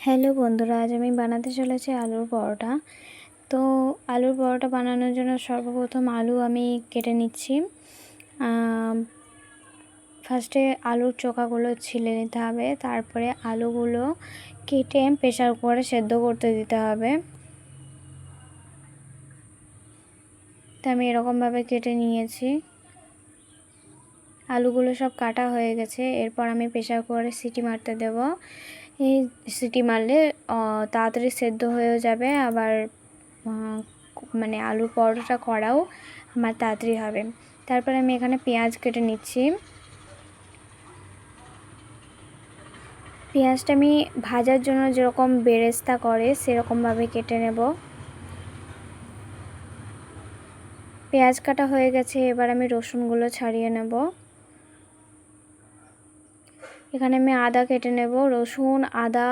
Hello বন্ধুরা, আজ আমি বানাতে চলেছি আলুর পরোটা। তো আলুর পরোটা বানানোর জন্য সর্বপ্রথম আলু আমি কেটে নিচ্ছি। ফার্স্টে আলুর চোকাগুলো ছিলে নিতে হবে, তারপরে আলুগুলো কেটে প্রেসার কুকারে সেদ্ধ করতে দিতে হবে। তো আমি এরকমভাবে কেটে নিয়েছি। আলুগুলো সব কাটা হয়ে গেছে। এরপর আমি প্রেসার কুকারে সিটি মারতে দেব। এই সিটি মারলে তাড়াতাড়ি সেদ্ধ হয়ে যাবে, আবার মানে আলুর পরোটাটা করাও আমার তাড়াতাড়ি হবে। তারপরে আমি এখানে পেঁয়াজ কেটে নিচ্ছি। পেঁয়াজটা আমি ভাজার জন্য যেরকম বেরেস্তা করে সেরকমভাবে কেটে নেব। পেঁয়াজ কাটা হয়ে গেছে, এবার আমি রসুনগুলো ছাড়িয়ে নেব। এখানে আমি আদা কেটে নেব। রসুন, আদা,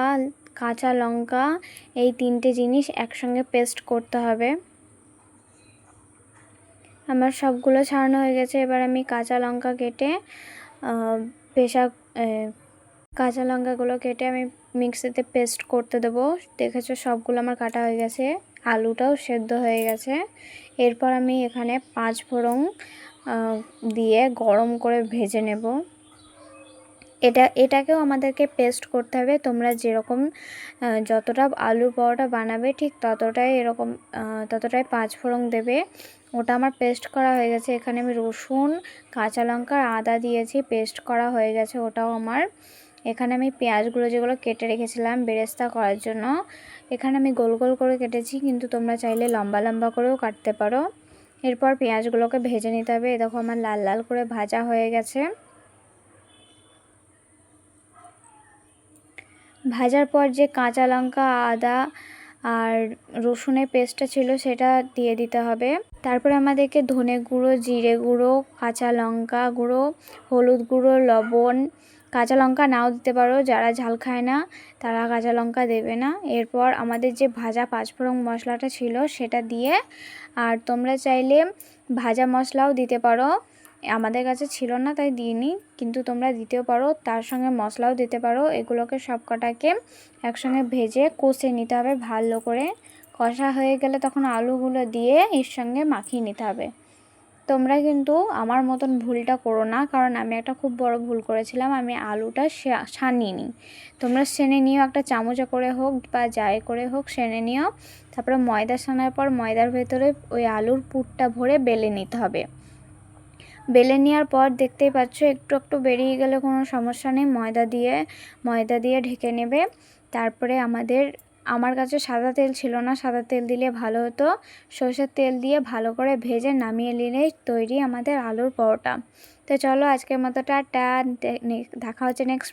কাঁচা লঙ্কা এই তিনটে জিনিস একসঙ্গে পেস্ট করতে হবে। আমার সবগুলো ছাড়ানো হয়ে গেছে। এবার আমি কাঁচা লঙ্কা কেটে কাঁচা লঙ্কাগুলো কেটে আমি মিক্সিতে পেস্ট করতে দেবো। দেখেছো সবগুলো আমার কাটা হয়ে গেছে, আলুটাও সেদ্ধ হয়ে গেছে। এরপর আমি এখানে 5 ফোড়ন দিয়ে গরম করে ভেজে নেব। এটাকেও আমাদেরকে পেস্ট করতে হবে। তোমরা যেরকম যতটা আলুর পরোটা বানাবে ঠিক ততটাই 5 ফোড়ন দেবে। ওটা আমার পেস্ট করা হয়ে গেছে। এখানে আমি রসুন, কাঁচা লঙ্কা আর আদা দিয়েছি, পেস্ট করা হয়ে গেছে ওটাও আমার। এখানে আমি পেঁয়াজগুলো যেগুলো কেটে রেখেছিলাম বেরেস্তা করার জন্য, এখানে আমি গোল গোল করে কেটেছি, কিন্তু তোমরা চাইলে লম্বা লম্বা করেও কাটতে পারো। এরপর পেঁয়াজগুলোকে ভেজে নিতে হবে। দেখো আমার লাল লাল করে ভাজা হয়ে গেছে। ভাজার পর যে কাঁচা লঙ্কা, আদা আর রসুনের পেস্টটা ছিল সেটা দিয়ে দিতে হবে। তারপরে আমাদেরকে ধনে গুঁড়ো, জিরে গুঁড়ো, কাঁচা লঙ্কা গুঁড়ো, হলুদ গুঁড়ো, লবণ, কাঁচা লঙ্কা নাও দিতে পারো, যারা ঝাল খায় না তারা কাঁচা লঙ্কা দেবে না। এরপর আমাদের যে ভাজা 5 ফোড়ন মশলাটা ছিল সেটা দিয়ে, আর তোমরা চাইলে ভাজা মশলাও দিতে পারো, আমাদের কাছে ছিল না তাই দিইনি, কিন্তু তোমরা দিতেও পারো, তার সঙ্গে মশলাও দিতে পারো। এগুলোকে সব কটাকে একসঙ্গে ভেজে কষে নিতে হবে ভালো করে। কষা হয়ে গেলে তখন আলুগুলো দিয়ে এর সঙ্গে মাখিয়ে নিতে হবে। তোমরা কিন্তু আমার মতন ভুলটা করো না, কারণ আমি একটা খুব বড় ভুল করেছিলাম, আমি আলুটা ছানিয়ে নিই। তোমরা সেনে নিও, একটা চামচে করে হোক বা যাই করে হোক সেনে নিও। তারপরে ময়দা সানার পর ময়দার ভেতরে ওই আলুর পুরটা ভরে বেলে নিতে হবে। বেলে নেওয়ার পর দেখতেই পাচ্ছ একটু একটু বেরিয়ে গেলে কোনো সমস্যা নেই, ময়দা দিয়ে ঢেকে নেবে। তারপরে আমার কাছে সাদা তেল ছিল না, সাদা তেল দিলে ভালো হতো। সরষের তেল দিয়ে ভালো করে ভেজে নামিয়ে নিলেই তৈরি আমাদের আলুর পরোটা। তো চলো আজকের মতো টাটা, দেখা হচ্ছে নেক্সট